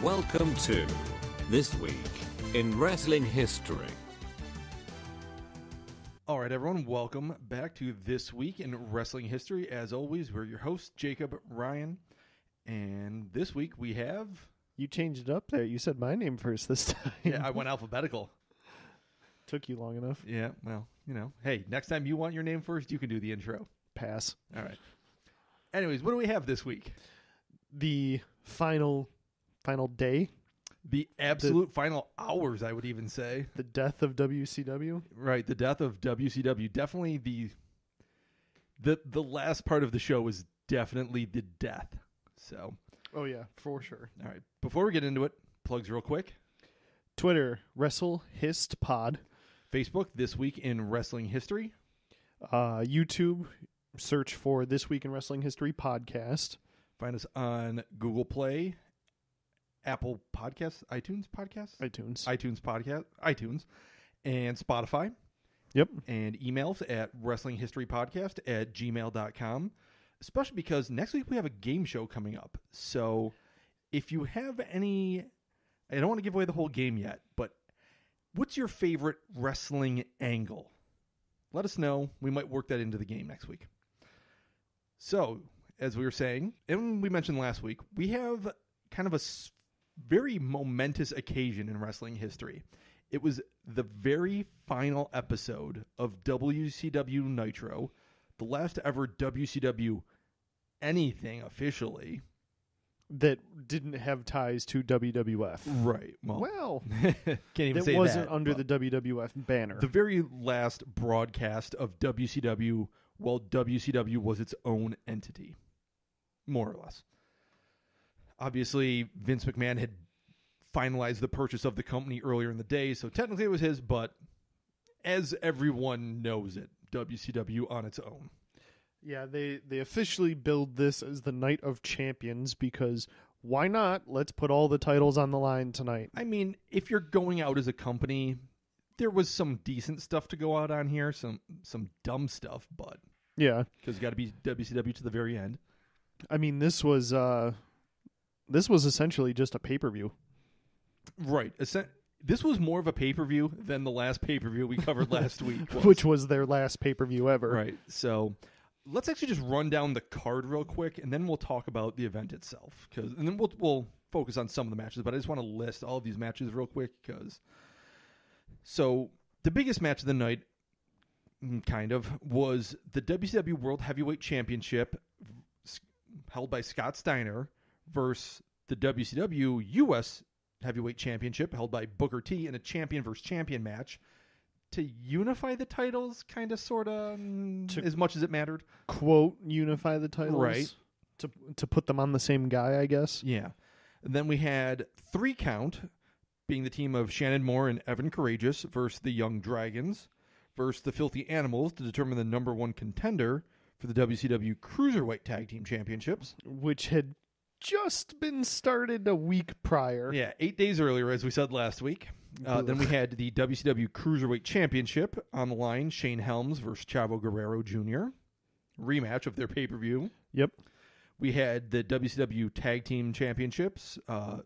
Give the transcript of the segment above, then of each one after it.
Welcome to This Week in Wrestling History. All right, everyone, welcome back to This Week in Wrestling History. As always, we're your hosts, Jacob, Ryan, and this week we have... You changed it up there. You said my name first this time. Yeah, I went alphabetical. Took you long enough. Yeah, well, you know, hey, next time you want your name first, you can do the intro. Pass. All right. Anyways, what do we have this week? The final day. The absolute final hours, I would even say. The death of WCW. Right, the death of WCW. Definitely the last part of the show was definitely the death. So. Oh, yeah, for sure. All right, before we get into it, plugs real quick. Twitter, WrestleHistPod. Facebook, This Week in Wrestling History. YouTube, search for This Week in Wrestling History podcast. Find us on Google Play, Apple Podcasts, iTunes, and Spotify. Yep. And emails at wrestlinghistorypodcast@gmail.com, especially because next week we have a game show coming up. So if you have any, I don't want to give away the whole game yet, but what's your favorite wrestling angle? Let us know. We might work that into the game next week. So, as we were saying, and we mentioned last week, we have kind of a very momentous occasion in wrestling history. It was the very final episode of WCW Nitro, the last ever WCW anything officially. That didn't have ties to WWF. Right. Well, can't even say that. It wasn't under the WWF banner. The very last broadcast of WCW while WCW was its own entity, more or less. Obviously, Vince McMahon had finalized the purchase of the company earlier in the day, so technically it was his, but as everyone knows it, WCW on its own. Yeah, they officially billed this as the Night of Champions because why not? Let's put all the titles on the line tonight. I mean, if you're going out as a company, there was some decent stuff to go out on here, some dumb stuff, but yeah, because you got to be WCW to the very end. I mean, this was essentially just a pay-per-view. Right. This was more of a pay-per-view than the last pay-per-view we covered last week. Which was their last pay-per-view ever. Right. So let's actually just run down the card real quick, and then we'll talk about the event itself. And then we'll focus on some of the matches, but I just want to list all of these matches real quick. So the biggest match of the night, kind of, was the WCW World Heavyweight Championship held by Scott Steiner versus the WCW U.S. Heavyweight Championship held by Booker T in a champion versus champion match to unify the titles, kind of, sort of, as much as it mattered. Quote, unify the titles. Right. To put them on the same guy, I guess. Yeah. And then we had 3 Count, being the team of Shannon Moore and Evan Courageous versus the Young Dragons versus the Filthy Animals to determine the number 1 contender for the WCW Cruiserweight Tag Team Championships. Which had just been started a week prior. Yeah, 8 days earlier, as we said last week. Then we had the WCW Cruiserweight Championship on the line, Shane Helms versus Chavo Guerrero Jr. Rematch of their pay-per-view. Yep. We had the WCW Tag Team Championships,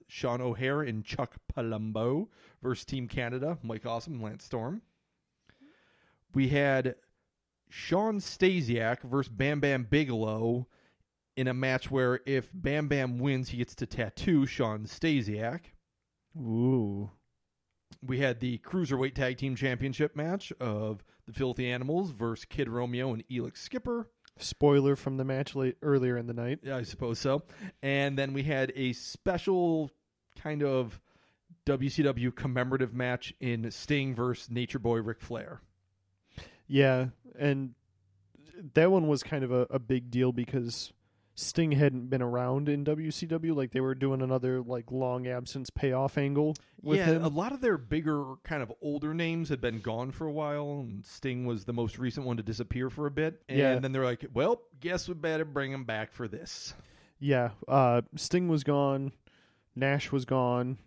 Sean O'Hare and Chuck Palumbo versus Team Canada, Mike Awesome and Lance Storm. We had Sean Stasiak versus Bam Bam Bigelow in a match where if Bam Bam wins, he gets to tattoo Sean Stasiak. Ooh. We had the Cruiserweight Tag Team Championship match of the Filthy Animals versus Kid Romeo and Elix Skipper. Spoiler from the match earlier in the night. Yeah, I suppose so. And then we had a special kind of WCW commemorative match in Sting versus Nature Boy Ric Flair. Yeah, and that one was kind of a big deal because Sting hadn't been around in WCW. Like, they were doing another, like, long absence payoff angle with him. A lot of their bigger, kind of older names had been gone for a while, and Sting was the most recent one to disappear for a bit. And then they're like, well, guess we better bring him back for this. Yeah, Sting was gone, Nash was gone,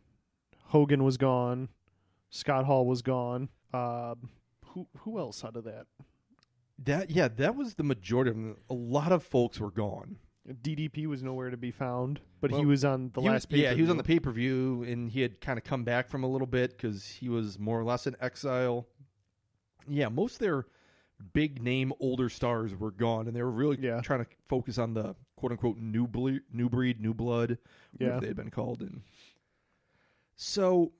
Hogan was gone, Scott Hall was gone. Who else out of that? That was the majority of them. A lot of folks were gone. DDP was nowhere to be found, but he was on the last pay-per-view. pay-per-view. Yeah, he was on the pay-per-view, and he had kind of come back from a little bit because he was more or less in exile. Yeah, most of their big-name older stars were gone, and they were really trying to focus on the quote-unquote new breed, new blood, whatever they had been called. And so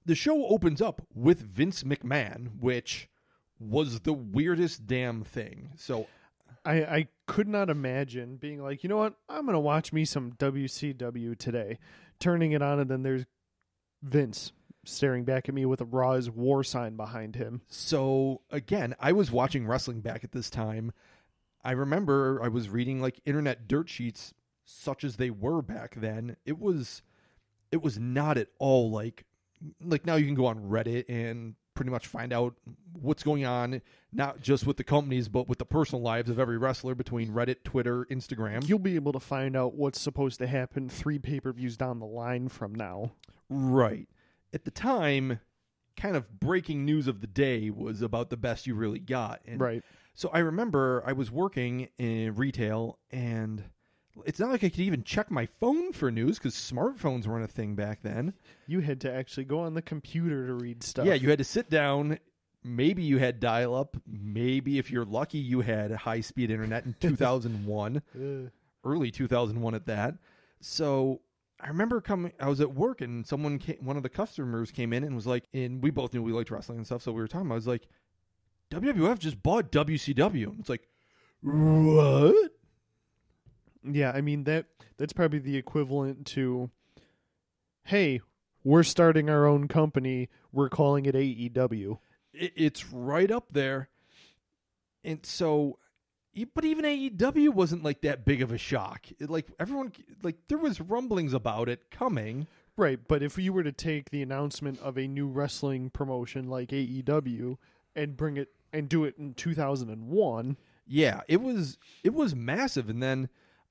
the show opens up with Vince McMahon, which was the weirdest damn thing. So I could not imagine being like, you know what, I'm going to watch me some WCW today, turning it on, and then there's Vince staring back at me with a Raw's War sign behind him. So, again, I was watching wrestling back at this time. I remember I was reading like internet dirt sheets, such as they were back then. It was not at all like now you can go on Reddit and pretty much find out what's going on, not just with the companies, but with the personal lives of every wrestler between Reddit, Twitter, Instagram. You'll be able to find out what's supposed to happen 3 pay-per-views down the line from now. Right. At the time, kind of breaking news of the day was about the best you really got. And right. So I remember I was working in retail, and it's not like I could even check my phone for news because smartphones weren't a thing back then. You had to actually go on the computer to read stuff. Yeah, you had to sit down. Maybe you had dial-up. Maybe, if you're lucky, you had high-speed internet in 2001, early 2001 at that. So I remember I was at work, and one of the customers came in and was like, and we both knew we liked wrestling and stuff, so we were talking. I was like, WWF just bought WCW. And it's like, what? Yeah, I mean, that's probably the equivalent to, hey, we're starting our own company, we're calling it AEW. It's right up there. And so, but even AEW wasn't like that big of a shock. There was rumblings about it coming. Right, but if you were to take the announcement of a new wrestling promotion like AEW and bring it and do it in 2001, yeah, it was massive. And then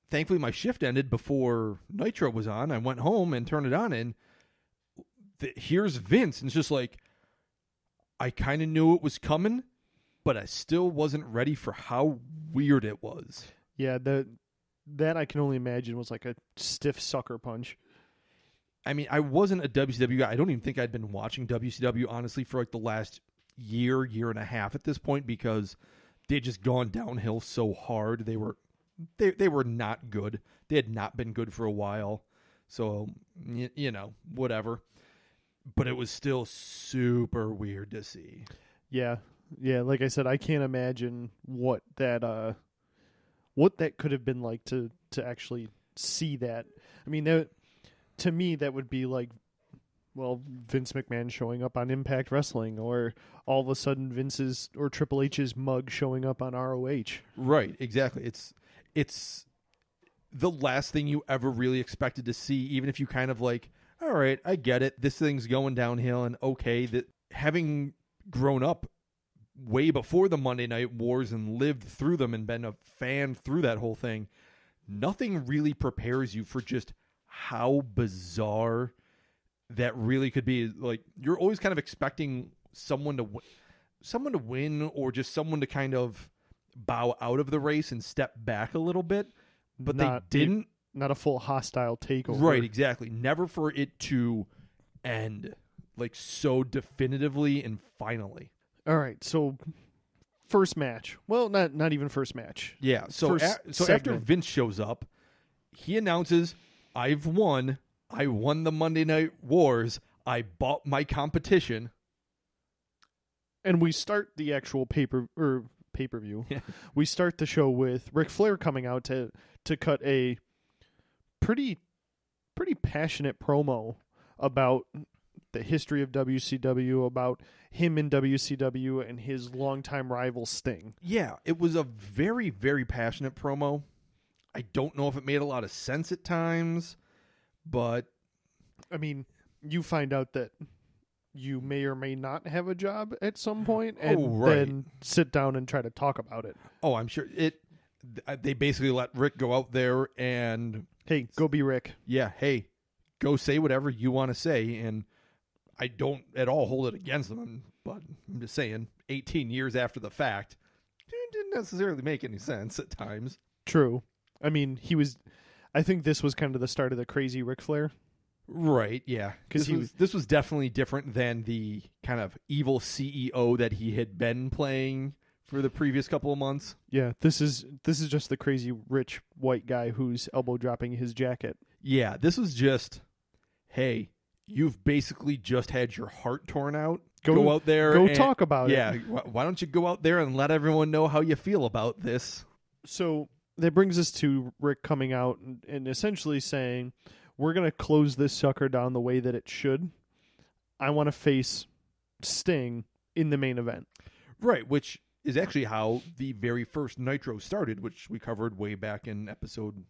thankfully my shift ended before Nitro was on. I went home and turned it on, and here's Vince, and it's just like, I kind of knew it was coming, but I still wasn't ready for how weird it was. Yeah, that I can only imagine was like a stiff sucker punch. I mean, I wasn't a WCW guy. I don't even think I'd been watching WCW, honestly, for like the last year and a half at this point, because they'd just gone downhill so hard. They were not good. They had not been good for a while. So, whatever. But it was still super weird to see. Yeah. Yeah, like I said, I can't imagine what that could have been like to actually see that. I mean, to me, that would be like, well, Vince McMahon showing up on Impact Wrestling, or all of a sudden Vince's or Triple H's mug showing up on ROH. Right, exactly. It's the last thing you ever really expected to see, even if you kind of like, all right, I get it. This thing's going downhill, and okay, that having grown up way before the Monday Night Wars and lived through them and been a fan through that whole thing, nothing really prepares you for just how bizarre that really could be. Like, you're always kind of expecting someone to win, or just someone to kind of bow out of the race and step back a little bit, but they didn't. Not a full hostile takeover. Right, exactly. Never for it to end like so definitively and finally. All right, so first match. Well, not even first match. Yeah, so after Vince shows up, he announces, I've won. I won the Monday Night Wars. I bought my competition. And we start the actual pay-per-view. Yeah. We start the show with Ric Flair coming out to cut a pretty passionate promo about the history of WCW, about him in WCW and his longtime rival Sting. Yeah, it was a very, very passionate promo. I don't know if it made a lot of sense at times, but I mean, you find out that you may or may not have a job at some point, and then sit down and try to talk about it. Oh, I'm sure they basically let Rick go out there and, hey, go be Rick. Yeah, hey, go say whatever you want to say. And I don't at all hold it against them, but I'm just saying, 18 years after the fact, it didn't necessarily make any sense at times. True. I mean, I think this was kind of the start of the crazy Ric Flair. Right, yeah. Because this was definitely different than the kind of evil CEO that he had been playing for the previous couple of months. Yeah, this is just the crazy rich white guy who's elbow dropping his jacket. Yeah, this was just, hey, you've basically just had your heart torn out. Go out there. Go talk about it. Yeah, why don't you go out there and let everyone know how you feel about this? So that brings us to Rick coming out and essentially saying, we're going to close this sucker down the way that it should. I want to face Sting in the main event. Right, which is actually how the very first Nitro started, which we covered way back in episode...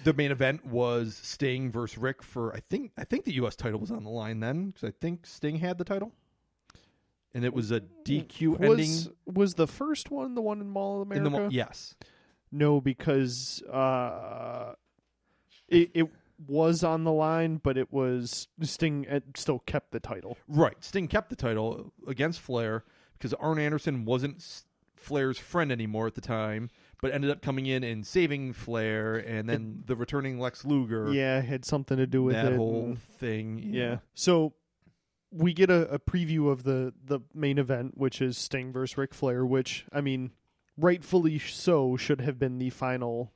the main event was Sting versus Rick for, I think the U.S. title was on the line then, because I think Sting had the title. And it was a DQ ending. Was the first one the one in Mall of America? Yes. No, because it was on the line, but it was Sting still kept the title. Right. Sting kept the title against Flair because Arn Anderson wasn't Flair's friend anymore at the time, but ended up coming in and saving Flair, and then the returning Lex Luger. Yeah, had something to do with that whole thing. Yeah. So we get a preview of the main event, which is Sting versus Ric Flair, which, I mean, rightfully so should have been the final.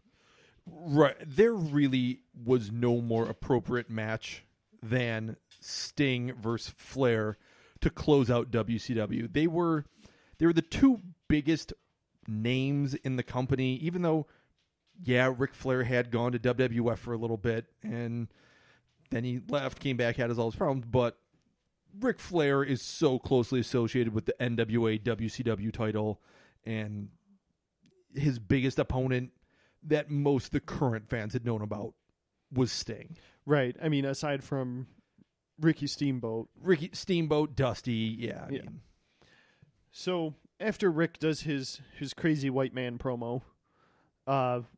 Right. There really was no more appropriate match than Sting versus Flair to close out WCW. They were the two biggest names in the company, even though, yeah, Ric Flair had gone to WWF for a little bit, and then he left, came back, had all his problems, but Ric Flair is so closely associated with the NWA WCW title, and his biggest opponent that most of the current fans had known about was Sting. Right. I mean, aside from Ricky Steamboat, Dusty, yeah. I mean. So after Rick does his crazy white man promo,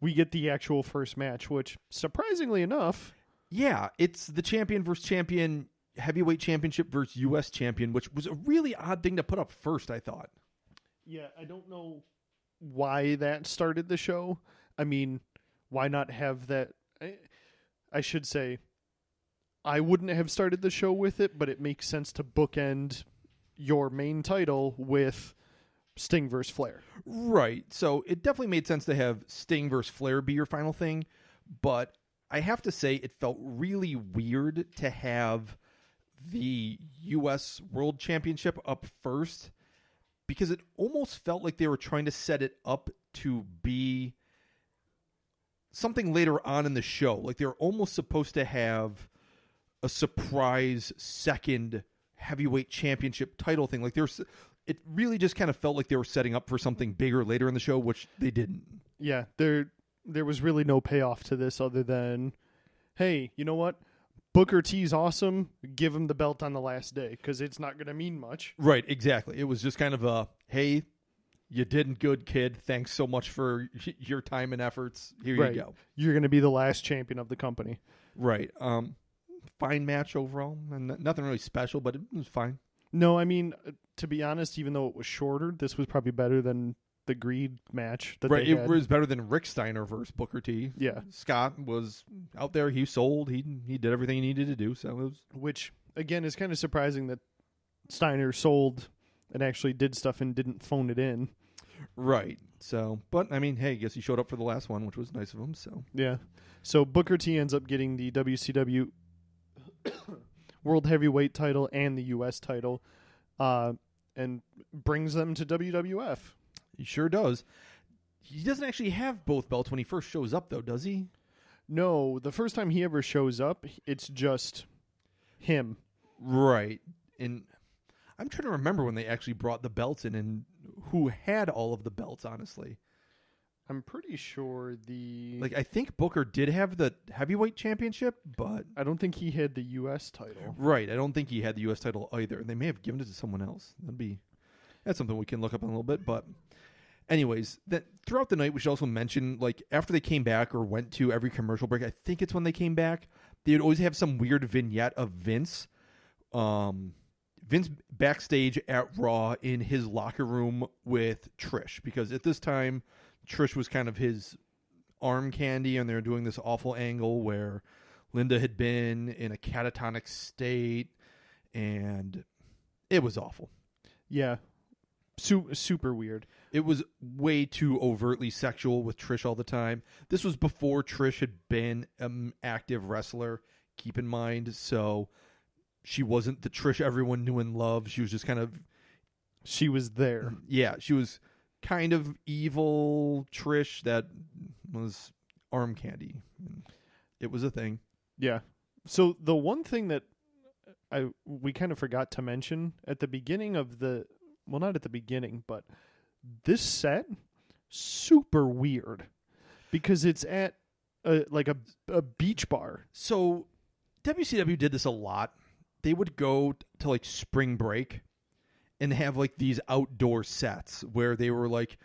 we get the actual first match, which, surprisingly enough... Yeah, it's the champion versus champion, heavyweight championship versus U.S. champion, which was a really odd thing to put up first, I thought. Yeah, I don't know why that started the show. I mean, why not have that... I should say, I wouldn't have started the show with it, but it makes sense to bookend your main title with Sting versus Flair. Right. So it definitely made sense to have Sting versus Flair be your final thing, but I have to say it felt really weird to have the U.S. World Championship up first, because it almost felt like they were trying to set it up to be something later on in the show. Like they were almost supposed to have a surprise second heavyweight championship title thing. Like it really just kind of felt like they were setting up for something bigger later in the show, which they didn't. Yeah, there was really no payoff to this other than, hey, you know what? Booker T's awesome. Give him the belt on the last day, because it's not going to mean much. Right, exactly. It was just kind of a, hey, you did good, kid. Thanks so much for your time and efforts. Here you go. You're going to be the last champion of the company. Right. Fine match overall, and nothing really special, but it was fine. No, I mean, to be honest, even though it was shorter, this was probably better than the Greed match that they had. It was better than Rick Steiner versus Booker T. Yeah. Scott was out there. He sold. He did everything he needed to do. So it was... Which, again, is kind of surprising that Steiner sold and actually did stuff and didn't phone it in. Right. So, but, I mean, hey, I guess he showed up for the last one, which was nice of him. So yeah. So Booker T ends up getting the WCW World Heavyweight title and the U.S. title, and brings them to WWF. He sure does. He doesn't actually have both belts when he first shows up, though, does he? No, the first time he ever shows up, it's just him. Right. And I'm trying to remember when they actually brought the belts in and who had all of the belts, honestly. I'm pretty sure I think Booker did have the heavyweight championship, but... I don't think he had the U.S. title. Right. I don't think he had the U.S. title either. They may have given it to someone else. That's something we can look up in a little bit, but... Anyways, that throughout the night, we should also mention, like, after they came back or went to every commercial break, I think it's when they came back, they would always have some weird vignette of Vince. Vince backstage at Raw in his locker room with Trish, because at this time, Trish was kind of his arm candy, and they were doing this awful angle where Linda had been in a catatonic state, and it was awful. Yeah. Super weird. It was way too overtly sexual with Trish all the time. This was before Trish had been an active wrestler, keep in mind. So she wasn't the Trish everyone knew and loved. She was just kind of... She was there. Yeah, she was kind of evil Trish that was arm candy. It was a thing. Yeah. So the one thing that we kind of forgot to mention at the beginning of the... Well, not at the beginning, but this set, super weird. Because it's at a beach bar. So WCW did this a lot. They would go to like spring break and have like these outdoor sets where they were like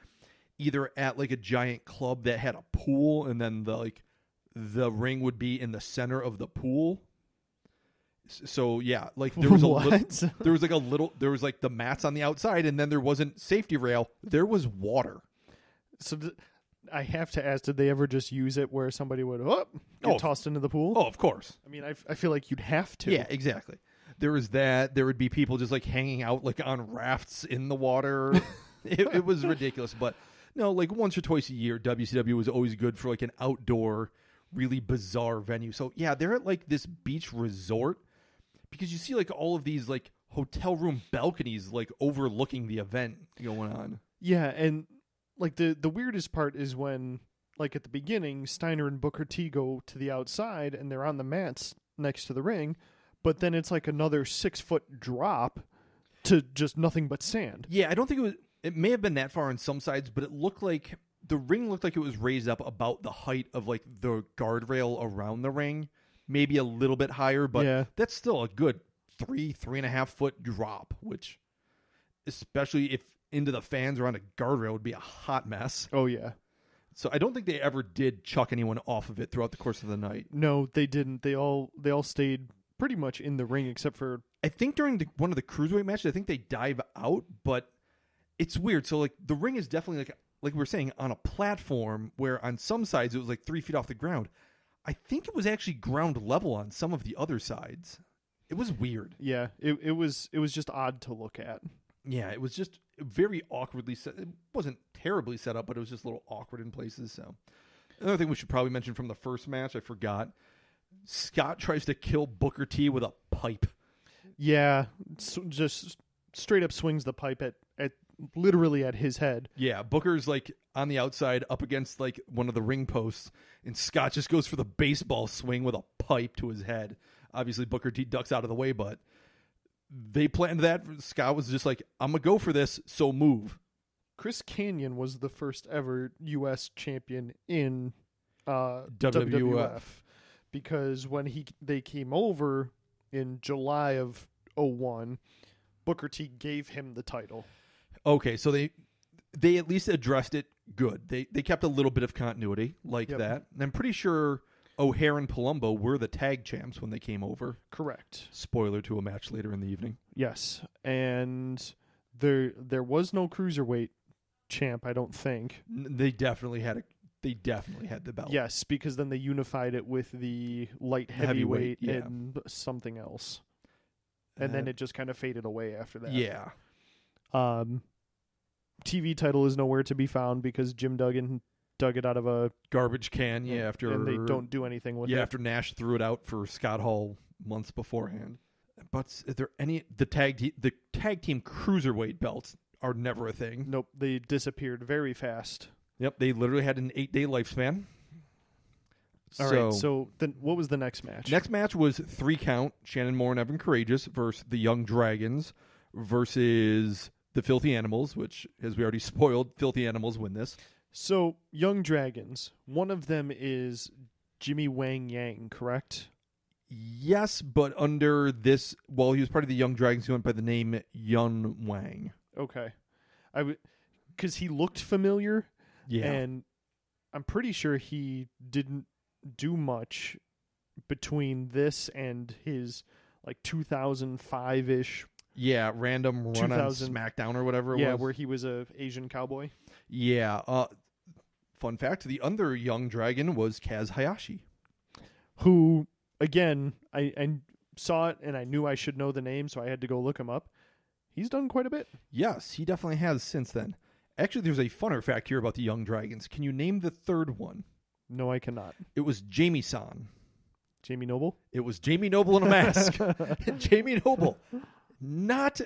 either at like a giant club that had a pool, and then the ring would be in the center of the pool. So yeah, like there was there was like the mats on the outside, and then there wasn't safety rail. There was water. So I have to ask, did they ever just use it where somebody would get tossed into the pool? Oh, of course. I mean, I feel like you'd have to. Yeah, exactly. There was that. There would be people just like hanging out like on rafts in the water. it was ridiculous. But no, like once or twice a year, WCW was always good for like an outdoor, really bizarre venue. So yeah, they're at like this beach resort because you see like all of these like hotel room balconies like overlooking the event going on. Yeah, and like the weirdest part is when like at the beginning, Steiner and Booker T go to the outside and they're on the mats next to the ring. But then it's like another 6-foot drop to just nothing but sand. Yeah, I don't think it may have been that far on some sides, but it looked like the ring looked like it was raised up about the height of like the guardrail around the ring, maybe a little bit higher, but that's still a good 3.5 foot drop, which especially if into the fans or on a guardrail would be a hot mess. Oh yeah. So I don't think they ever did chuck anyone off of it throughout the course of the night. No, they didn't. They all stayed pretty much in the ring, except for I think during one of the cruiserweight matches, I think they dive out, but it's weird. So like the ring is definitely like we were saying on a platform where on some sides it was like 3 feet off the ground. I think it was actually ground level on some of the other sides. It was weird. Yeah, it was just odd to look at. Yeah, it was just very awkwardly set. It wasn't terribly set up, but it was just a little awkward in places. So another thing we should probably mention from the first match, I forgot. Scott tries to kill Booker T with a pipe. Yeah, just straight up swings the pipe at literally at his head. Yeah, Booker's like on the outside up against like one of the ring posts, and Scott just goes for the baseball swing with a pipe to his head. Obviously, Booker T ducks out of the way, but they planned that. Scott was just like, I'm going to go for this, so move. Chris Kanyon was the first ever U.S. champion in WWF. Because when they came over in July of 2001, Booker T gave him the title. Okay, so they at least addressed it good. They kept a little bit of continuity like that. And I'm pretty sure O'Hare and Palumbo were the tag champs when they came over. Correct. Spoiler to a match later in the evening. Yes, and there was no cruiserweight champ, I don't think. They definitely had the belt. Yes, because then they unified it with the light heavyweight and something else. And then it just kind of faded away after that. Yeah. TV title is nowhere to be found because Jim Duggan dug it out of a garbage can, after... And they don't do anything with it. Yeah, after Nash threw it out for Scott Hall months beforehand. But is there any... The tag team cruiserweight belts are never a thing. Nope, they disappeared very fast. Yep, they literally had an 8-day lifespan. All right, so then what was the next match? Next match was 3 count, Shannon Moore and Evan Courageous versus the Young Dragons versus the Filthy Animals, which, as we already spoiled, Filthy Animals win this. So, Young Dragons, one of them is Jimmy Wang Yang, correct? Yes, but under this, well, he was part of the Young Dragons, he went by the name Yun Wang. Okay. Because he looked familiar. Yeah. And I'm pretty sure he didn't do much between this and his like 2005-ish. Yeah, random run on SmackDown or whatever it was. Yeah, where he was a Asian cowboy. Yeah. Fun fact, the other young dragon was Kaz Hayashi. Who, again, I saw it and I knew I should know the name, so I had to go look him up. He's done quite a bit. Yes, he definitely has since then. Actually, there's a funner fact here about the young dragons. Can you name the third one? No, I cannot. It was Jamie-san. Jamie Noble? It was Jamie Noble in a mask. Jamie Noble, not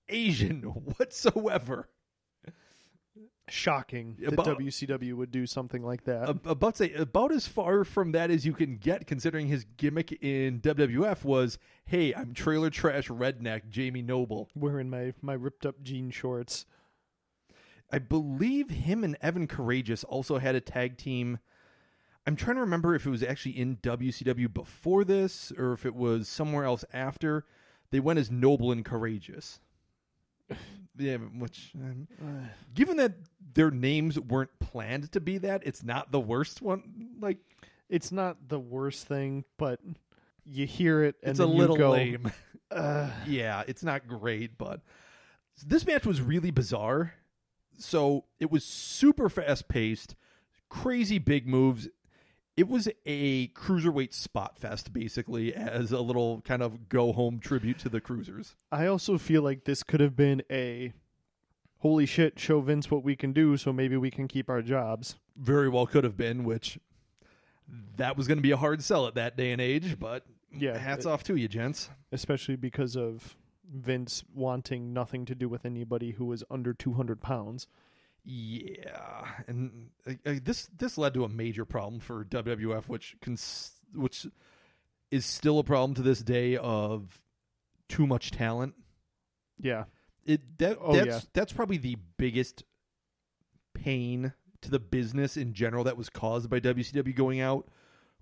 Asian whatsoever. Shocking that WCW would do something like that. About as far from that as you can get, considering his gimmick in WWF was, hey, I'm trailer trash redneck Jamie Noble. Wearing my ripped up jean shorts. I believe him and Evan Courageous also had a tag team. I'm trying to remember if it was actually in WCW before this or if it was somewhere else after. They went as Noble and Courageous. Yeah, which, given that their names weren't planned to be that, it's not the worst one. Like, it's not the worst thing, but you hear it and it's then a little you go, lame. Yeah, it's not great, but this match was really bizarre. So it was super fast paced, crazy big moves. It was a cruiserweight spot fest, basically, as a little kind of go-home tribute to the cruisers. I also feel like this could have been a, holy shit, show Vince what we can do so maybe we can keep our jobs. Very well could have been, which that was going to be a hard sell at that day and age, but yeah, hats off to you, gents. Especially because of Vince wanting nothing to do with anybody who was under 200 pounds. Yeah, and this led to a major problem for WWF, which is still a problem to this day of too much talent. Yeah, that's probably the biggest pain to the business in general that was caused by WCW going out.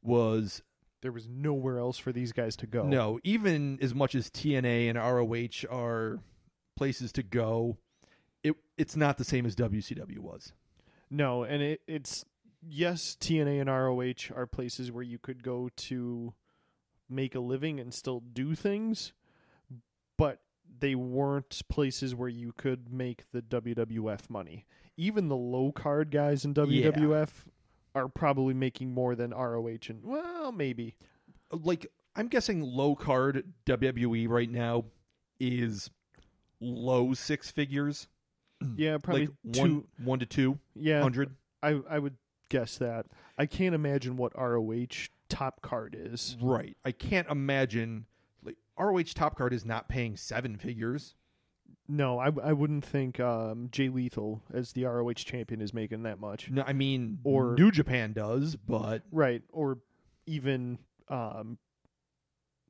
Was there was nowhere else for these guys to go. No, even as much as TNA and ROH are places to go, it's not the same as WCW was. No, and it's yes, TNA and ROH are places where you could go to make a living and still do things, but they weren't places where you could make the WWF money. Even the low card guys in WWF are probably making more than ROH and, well, maybe. Like, I'm guessing low card WWE right now is low six figures. Yeah, probably like one to 200. I would guess that. I can't imagine what ROH top card is. Right. I can't imagine, like, ROH top card is not paying 7 figures. No, I wouldn't think Jay Lethal as the ROH champion is making that much. No, I mean, or New Japan does, but right, or even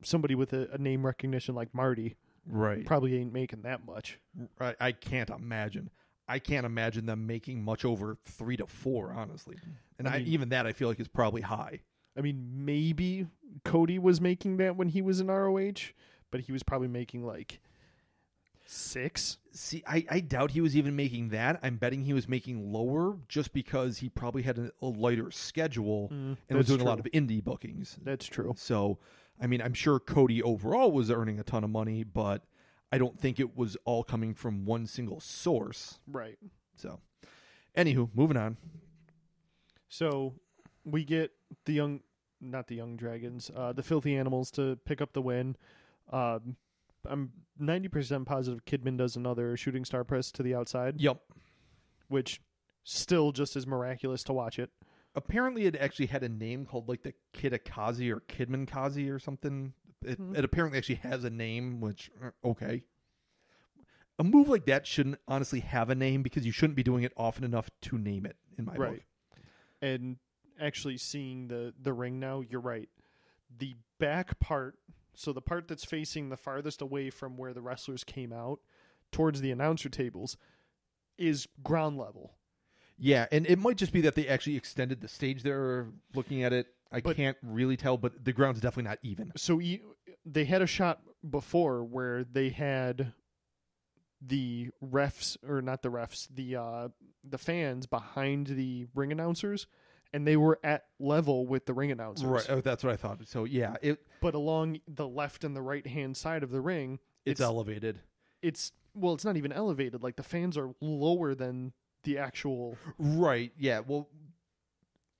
somebody with a name recognition like Marty. Right. Probably ain't making that much. I can't imagine. I can't imagine them making much over 3 to 4, honestly. And even that I feel like is probably high. I mean, maybe Cody was making that when he was in ROH, but he was probably making like 6. See, I doubt he was even making that. I'm betting he was making lower just because he probably had a lighter schedule and was doing a lot of indie bookings. That's true. So, I mean, I'm sure Cody overall was earning a ton of money, but I don't think it was all coming from one single source. Right. So, anywho, moving on. So, we get the not the Young Dragons, the Filthy Animals to pick up the win. I'm 90% positive Kidman does another shooting star press to the outside. Yep. Which, still just as miraculous to watch it. Apparently, it actually had a name called like the Kidakazi or Kidman-kazi or something. It apparently actually has a name, which, okay. A move like that shouldn't honestly have a name because you shouldn't be doing it often enough to name it, in my book. And actually seeing the ring now, you're right. The back part, so the part that's facing the farthest away from where the wrestlers came out, towards the announcer tables, is ground level. Yeah, and it might just be that they actually extended the stage there. Looking at it, I can't really tell, but the ground's definitely not even. So they had a shot before where they had the refs, or not the refs, the fans behind the ring announcers, and they were at level with the ring announcers. Right, oh, that's what I thought. So yeah, but along the left and the right hand side of the ring, it's elevated. It's not even elevated. Like the fans are lower than the actual. Right. Yeah. Well,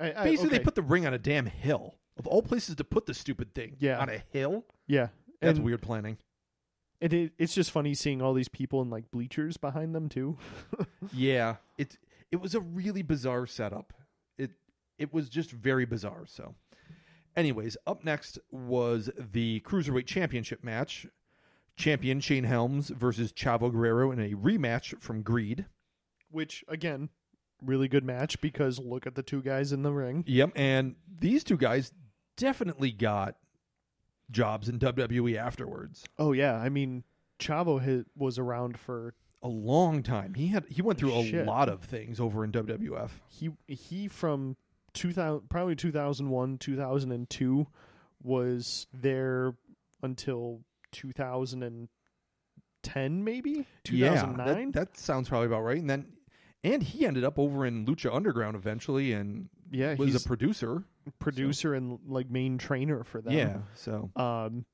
Basically, they put the ring on a damn hill. Of all places to put the stupid thing. Yeah. On a hill? Yeah. That's weird planning. It's just funny seeing all these people in like bleachers behind them too. Yeah. It was a really bizarre setup. It was just very bizarre. So, anyways, up next was the Cruiserweight Championship match. Champion Shane Helms versus Chavo Guerrero in a rematch from Greed. Which, again, really good match because look at the two guys in the ring. Yep, and these two guys definitely got jobs in WWE afterwards. Oh, yeah. I mean, Chavo was around for a long time. He went through Shit. a lot of things over in WWF. He from 2000, probably 2001, 2002 was there until 2010, maybe 2009. Yeah, that sounds probably about right. And he ended up over in Lucha Underground eventually, and was a producer and like main trainer for them. Yeah. So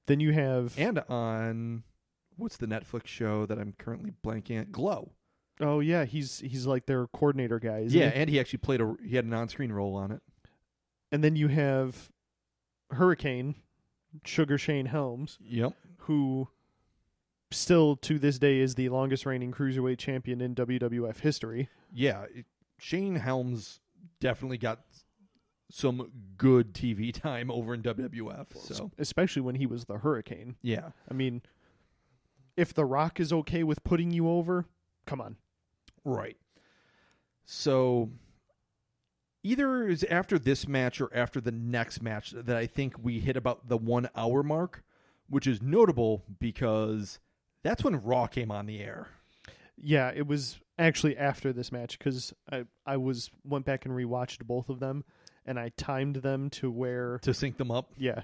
then you have on what's the Netflix show that I'm currently blanking at? Glow. Oh yeah, he's like their coordinator guy. Yeah, and he actually he had an on-screen role on it. And then you have Hurricane, Sugar Shane Helms. Yep. Who still to this day is the longest reigning cruiserweight champion in WWF history. Yeah, Shane Helms definitely got some good TV time over in WWF. So especially when he was the Hurricane. Yeah. I mean, if The Rock is okay with putting you over, come on. Right. So either is after this match or after the next match that I think we hit about the 1 hour mark, which is notable because that's when Raw came on the air. Yeah, it was actually after this match because I went back and rewatched both of them and I timed them to sync them up. Yeah.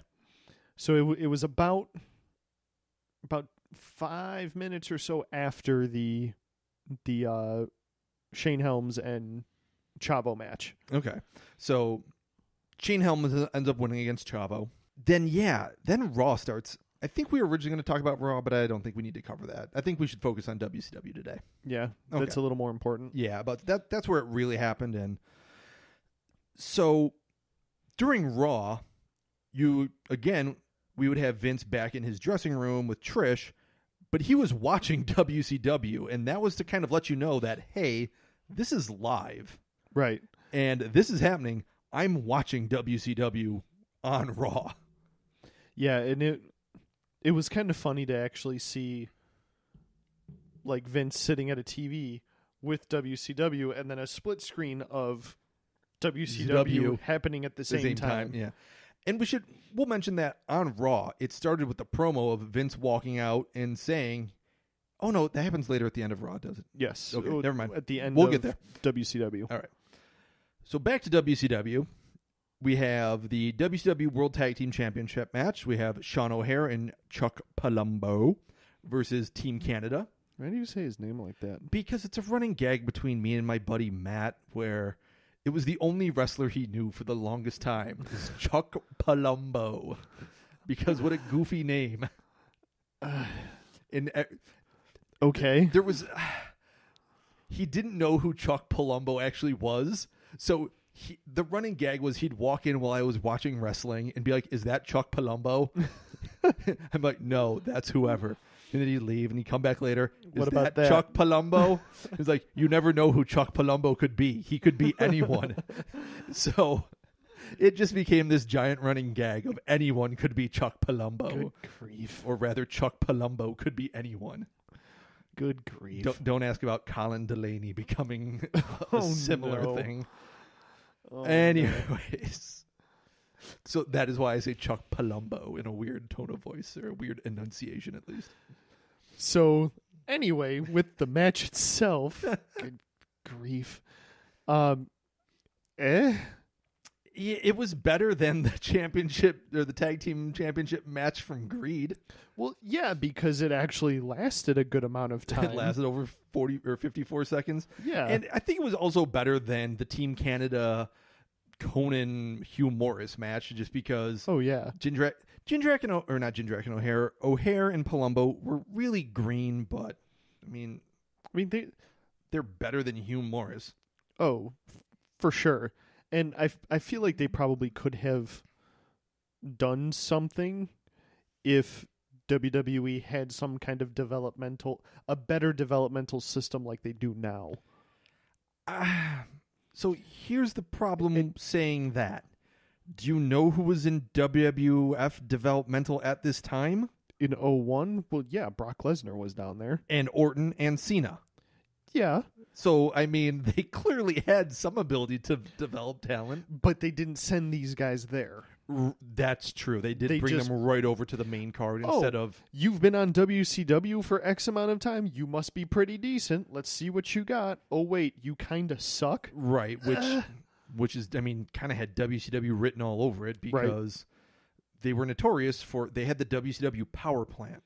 So it was about 5 minutes or so after the Shane Helms and Chavo match. Okay. So Shane Helms ends up winning against Chavo. Then Raw starts. I think we were originally going to talk about Raw, but I don't think we need to cover that. I think we should focus on WCW today. Yeah, that's a little more important. Yeah, but that's where it really happened. And so during Raw, we would have Vince back in his dressing room with Trish, but he was watching WCW, and that was to kind of let you know that, hey, this is live. Right. And this is happening. I'm watching WCW on Raw. Yeah, and it was kind of funny to actually see like Vince sitting at a TV with WCW and then a split screen of WCW happening at the same time. Yeah. And we'll mention that on Raw, it started with the promo of Vince walking out and saying, oh no, that happens later at the end of Raw, does it? Yes. Okay, never mind. At the end we'll of get there. WCW. All right. So back to WCW. We have the WCW World Tag Team Championship match. We have Sean O'Hare and Chuck Palumbo versus Team Canada. Why do you say his name like that? Because it's a running gag between me and my buddy Matt where it was the only wrestler he knew for the longest time. It was Chuck Palumbo. Because what a goofy name. Okay. There was... he didn't know who Chuck Palumbo actually was. So... the running gag was he'd walk in while I was watching wrestling and be like, is that Chuck Palumbo? I'm like, no, that's whoever. And then he'd leave and he'd come back later. What about that? Chuck Palumbo? He's like, you never know who Chuck Palumbo could be. He could be anyone. So it just became this giant running gag of anyone could be Chuck Palumbo. Good grief. Or rather, Chuck Palumbo could be anyone. Good grief. Don't ask about Colin Delaney becoming a similar thing. Oh, anyways, so that is why I say Chuck Palumbo in a weird tone of voice or a weird enunciation, at least. So anyway, with the match itself, good grief, it was better than the championship or the tag team championship match from Greed. Well, yeah, because it actually lasted a good amount of time. It lasted over 40 or 54 seconds. Yeah, and I think it was also better than the Team Canada Conan Hugh Morris match, just because. Oh yeah, O'Hare and Palumbo were really green, but I mean they're better than Hugh Morris. Oh, for sure. And I feel like they probably could have done something if WWE had some kind of a better developmental system like they do now. So here's the problem saying that. Do you know who was in WWF developmental at this time? In 2001, well, yeah, Brock Lesnar was down there. And Orton and Cena. Yeah. So, I mean, they clearly had some ability to develop talent. But they didn't send these guys there. That's true. They bring them right over to the main card instead of... You've been on WCW for X amount of time. You must be pretty decent. Let's see what you got. Oh, wait, you kind of suck? Right, which is, I mean, kind of had WCW written all over it because they were notorious for... They had the WCW power plant,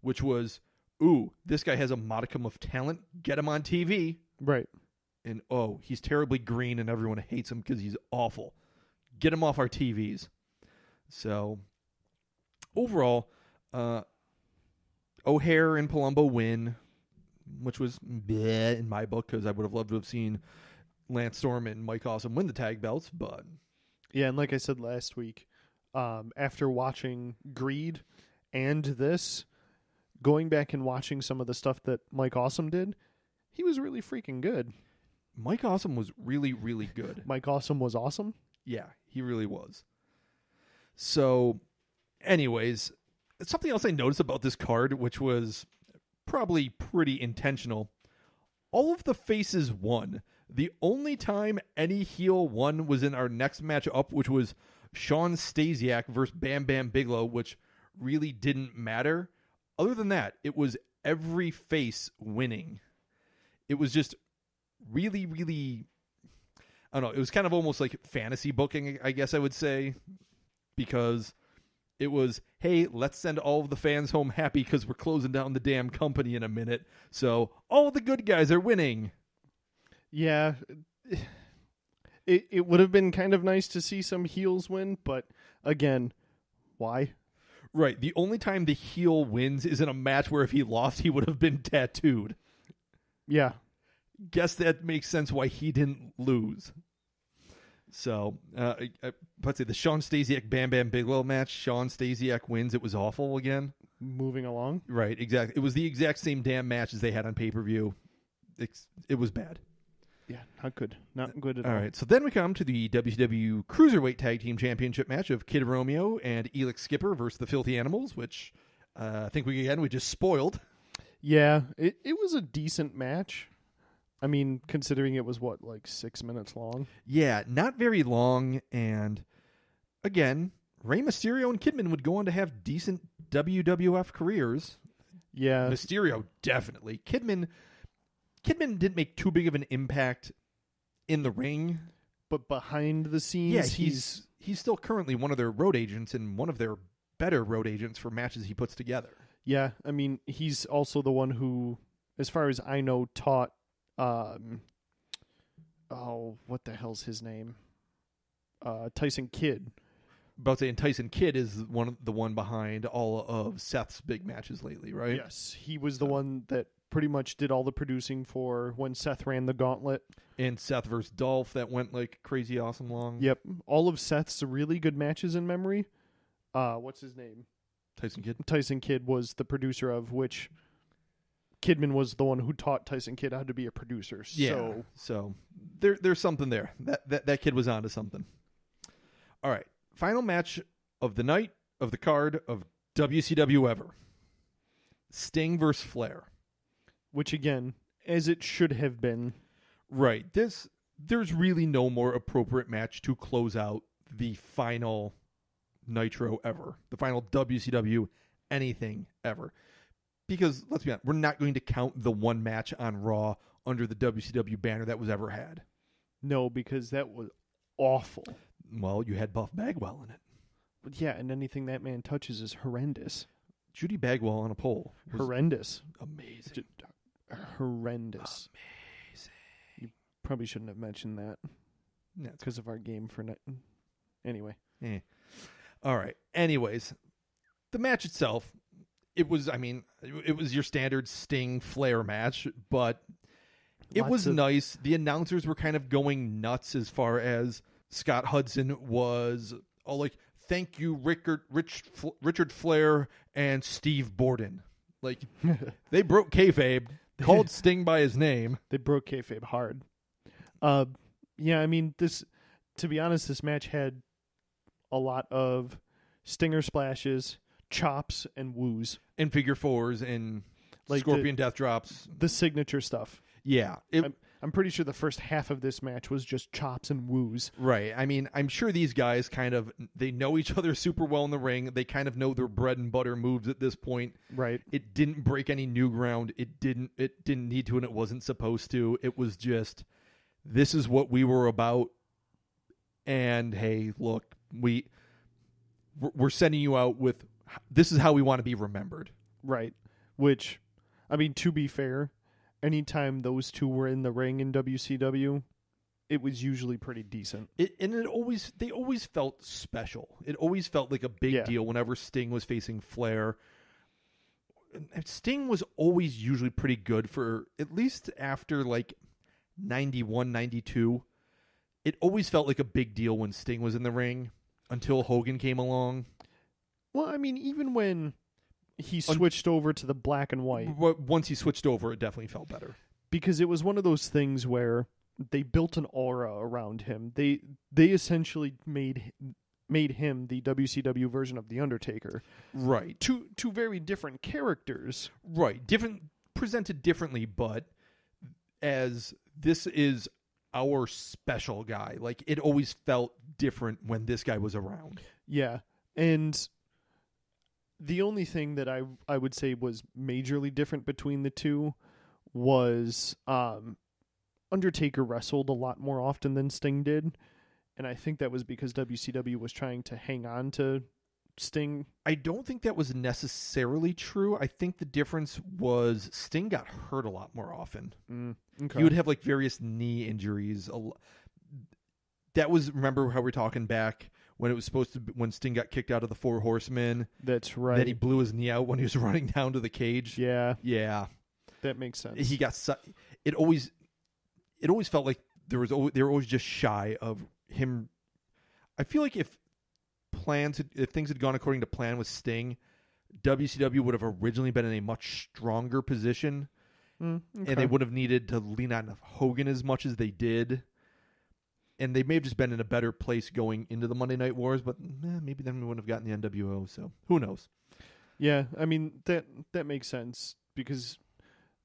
which was... Ooh, this guy has a modicum of talent. Get him on TV. Right. And, oh, he's terribly green and everyone hates him because he's awful. Get him off our TVs. So, overall, O'Hare and Palumbo win, which was bleh in my book because I would have loved to have seen Lance Storm and Mike Awesome win the tag belts. But yeah, and like I said last week, after watching Greed and this... Going back and watching some of the stuff that Mike Awesome did, he was really freaking good. Mike Awesome was really, really good. Mike Awesome was awesome? Yeah, he really was. So, anyways, something else I noticed about this card, which was probably pretty intentional, all of the faces won. The only time any heel won was in our next match up, which was Shawn Stasiak versus Bam Bam Bigelow, which really didn't matter. Other than that, it was every face winning. It was just really, really, I don't know, it was kind of almost like fantasy booking, I guess I would say, because it was, hey, let's send all of the fans home happy because we're closing down the damn company in a minute. So all the good guys are winning. Yeah, it would have been kind of nice to see some heels win, but again, why? Right. The only time the heel wins is in a match where if he lost, he would have been tattooed. Yeah. Guess that makes sense why he didn't lose. So, let's say the Shawn Stasiak Bam Bam Bigelow match, Shawn Stasiak wins. It was awful again. Moving along. Right. Exactly. It was the exact same damn match as they had on pay-per-view. It was bad. Yeah, not good. Not good at all. All right, so then we come to the WCW Cruiserweight Tag Team Championship match of Kid Romeo and Elix Skipper versus the Filthy Animals, which I think we just spoiled. Yeah, it was a decent match. I mean, considering it was, 6 minutes long? Yeah, not very long, and again, Rey Mysterio and Kidman would go on to have decent WWF careers. Yeah. Mysterio, definitely. Kidman didn't make too big of an impact in the ring, but behind the scenes, yeah, he's still currently one of their road agents and one of their better road agents for matches he puts together. Yeah, I mean, he's also the one who, as far as I know, taught what the hell's his name? Tyson Kidd. About saying Tyson Kidd is the one behind all of Seth's big matches lately, right? Yes, he was the one that pretty much did all the producing for when Seth ran the gauntlet. And Seth versus Dolph, that went like crazy awesome long. Yep. All of Seth's really good matches in memory. What's his name? Tyson Kidd. Tyson Kidd was the producer of which Kidman was the one who taught Tyson Kidd how to be a producer. So there's something there. That kid was onto something. All right. Final match of the night, of the card, of WCW ever. Sting versus Flair. Which, again, as it should have been. Right. There's really no more appropriate match to close out the final Nitro ever. The final WCW anything ever. Because, let's be honest, we're not going to count the one match on Raw under the WCW banner that was ever had. No, because that was awful. Well, you had Buff Bagwell in it. But yeah, and anything that man touches is horrendous. Judy Bagwell on a pole. Horrendous. Amazing. Horrendous. Amazing. You probably shouldn't have mentioned that. Yeah, because of our game for night. Anyway. All right. Anyways, the match itself, it was your standard Sting Flair match, but it was nice. The announcers were kind of going nuts as far as Scott Hudson was all like, "Thank you, Richard Flair and Steve Borden." Like, they broke kayfabe, called Sting by his name. They broke kayfabe hard. Yeah, I mean, to be honest, this match had a lot of stinger splashes, chops, and woos. And figure fours and like scorpion death drops. The signature stuff. Yeah. I'm pretty sure the first half of this match was just chops and woos. Right. I mean, I'm sure these guys they know each other super well in the ring. They kind of know their bread and butter moves at this point. Right. It didn't break any new ground. It didn't need to, and it wasn't supposed to. It was just, this is what we were about. And hey, look, we're sending you out with, this is how we want to be remembered. Right. Which, I mean, to be fair, anytime those two were in the ring in WCW, it was usually pretty decent. They always felt special. It always felt like a big deal whenever Sting was facing Flair. Sting was always usually pretty good for, at least after like 91, 92. It always felt like a big deal when Sting was in the ring until Hogan came along. Well, I mean, even when he switched over to the black and white. Once he switched over, it definitely felt better. Because it was one of those things where they built an aura around him. They essentially made him the WCW version of The Undertaker. Right. Two very different characters. Right. Presented differently, but as this is our special guy. Like, it always felt different when this guy was around. Yeah. And the only thing that I would say was majorly different between the two was Undertaker wrestled a lot more often than Sting did. And I think that was because WCW was trying to hang on to Sting. I don't think that was necessarily true. I think the difference was Sting got hurt a lot more often. Okay. He would have like various knee injuries. That was, remember how we were talking back when it was supposed to be, when Sting got kicked out of the Four Horsemen. That's right. Then he blew his knee out when he was running down to the cage. Yeah. Yeah. That makes sense. He got it always felt like they were always just shy of him. I feel like if things had gone according to plan with Sting, WCW would have originally been in a much stronger position, okay. and they would have needed to lean on Hogan as much as they did. And they may have just been in a better place going into the Monday Night Wars, but maybe then we wouldn't have gotten the NWO, so who knows? Yeah, I mean, that makes sense because,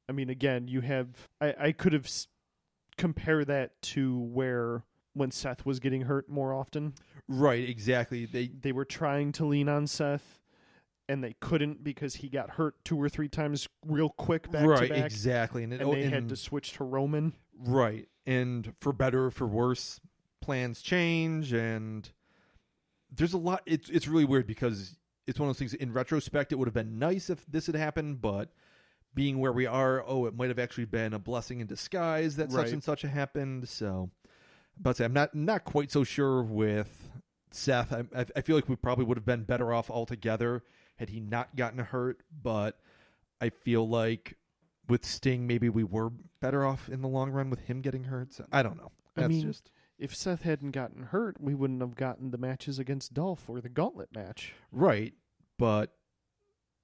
I mean, again, you have... I could have compare that to when Seth was getting hurt more often. Right, exactly. They were trying to lean on Seth, and they couldn't because he got hurt 2 or 3 times real quick back to back. Right, exactly. And they had to switch to Roman. Right. And for better or for worse, plans change, and there's a lot. It's really weird because it's one of those things, in retrospect, it would have been nice if this had happened, but being where we are, it might have actually been a blessing in disguise that such and such happened. So, but I'm not quite so sure with Seth. I feel like we probably would have been better off altogether had he not gotten hurt, but I feel like with Sting, maybe we were better off in the long run with him getting hurt. So, I don't know. If Seth hadn't gotten hurt, we wouldn't have gotten the matches against Dolph or the Gauntlet match. Right. But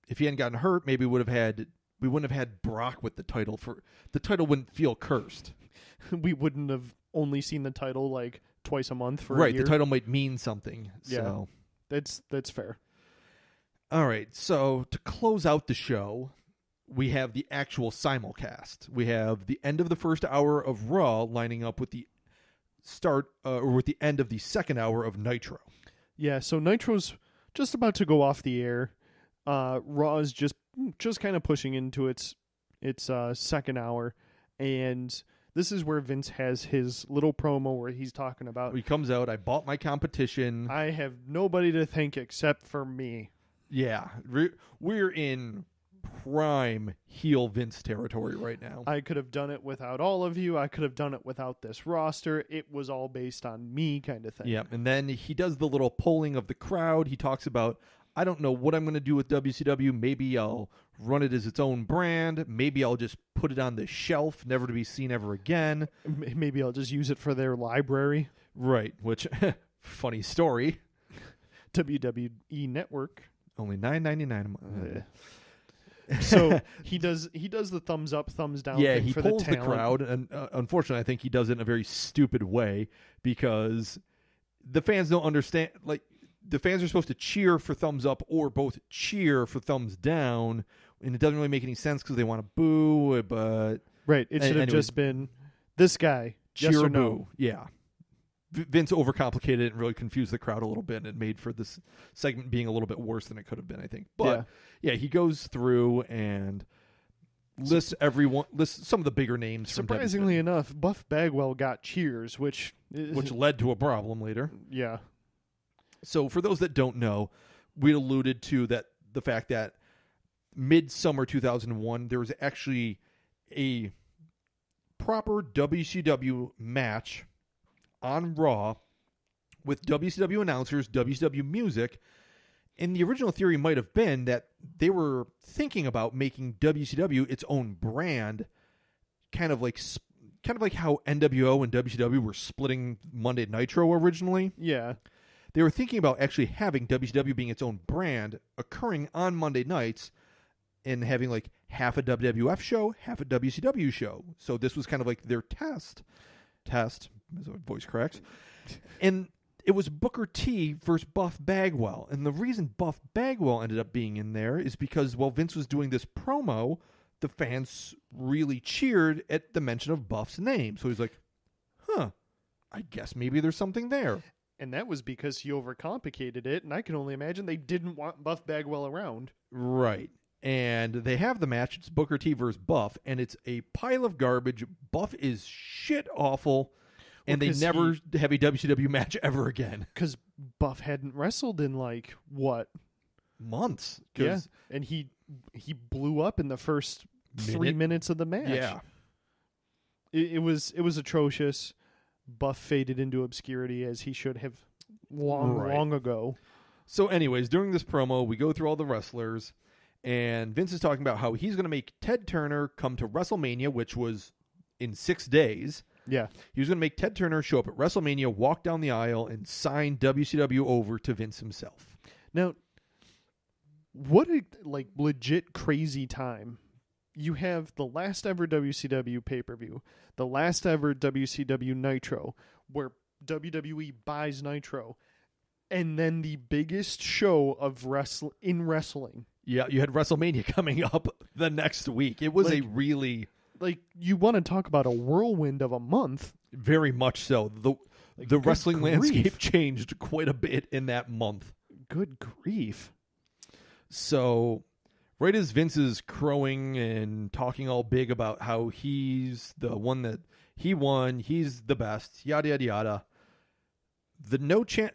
if he hadn't gotten hurt, maybe we wouldn't have had Brock with the title. The title wouldn't feel cursed. We wouldn't have only seen the title like twice a month for a right. year. The title might mean something. Yeah, so. That's fair. All right. So to close out the show, we have the actual simulcast. We have the end of the first hour of Raw lining up with the start or with the end of the second hour of Nitro. Yeah. So Nitro's just about to go off the air. Raw is just kind of pushing into its second hour, and this is where Vince has his little promo where he's talking about... He comes out, I bought my competition. I have nobody to thank except for me. Yeah. We're in prime heel Vince territory right now. I could have done it without all of you. I could have done it without this roster. It was all based on me kind of thing. Yeah, and then he does the little polling of the crowd. He talks about, I don't know what I'm going to do with WCW. Maybe I'll run it as its own brand. Maybe I'll just put it on the shelf, never to be seen ever again. Maybe I'll just use it for their library. Right, which, funny story. WWE Network. Only $9.99 a month. So he does the thumbs up, thumbs down Yeah, thing he for pulls the the talent. crowd, and unfortunately, I think he does it in a very stupid way because the fans don't understand. Like, the fans are supposed to cheer for thumbs up or both cheer for thumbs down, and it doesn't really make any sense because they want to boo, but... Right, it should have just been this guy, cheer yes or or no. boo. Yeah. Vince overcomplicated it and really confused the crowd a little bit, and it made for this segment being a little bit worse than it could have been, I think. But, yeah he goes through and lists some of the bigger names. Surprisingly enough, Buff Bagwell got cheers, which led to a problem later. Yeah. So for those that don't know, we alluded to the fact that midsummer 2001, there was actually a proper WCW match on Raw with WCW announcers, WCW music, and the original theory might have been that they were thinking about making WCW its own brand, kind of like how NWO and WCW were splitting Monday Nitro originally. Yeah. They were thinking about actually having WCW being its own brand, occurring on Monday nights, and having like half a WWF show, half a WCW show. So this was kind of like their test, as my voice cracks. And it was Booker T versus Buff Bagwell. And the reason Buff Bagwell ended up being in there is because while Vince was doing this promo, the fans really cheered at the mention of Buff's name. So he's like, I guess maybe there's something there. And that was because he overcomplicated it, and I can only imagine they didn't want Buff Bagwell around. Right. And they have the match. It's Booker T versus Buff, and it's a pile of garbage. Buff is shit awful, and they never have a WCW match ever again. Because Buff hadn't wrestled in, like, what? Months. Yeah, and he blew up in the first 3 minutes of the match. Yeah. It was atrocious. Buff faded into obscurity, as he should have long ago. So anyways, during this promo, we go through all the wrestlers, and Vince is talking about how he's going to make Ted Turner come to WrestleMania, which was in 6 days. Yeah. He was going to make Ted Turner show up at WrestleMania, walk down the aisle, and sign WCW over to Vince himself. Now, what a legit crazy time. You have the last ever WCW pay-per-view, the last ever WCW Nitro, where WWE buys Nitro, and then the biggest show of wrestling. Yeah, you had WrestleMania coming up the next week. It was a really... you want to talk about a whirlwind of a month. Very much so. The wrestling landscape changed quite a bit in that month. Good grief. So... right as Vince is crowing and talking all big about how he's the one that he won, he's the best, yada, yada, yada.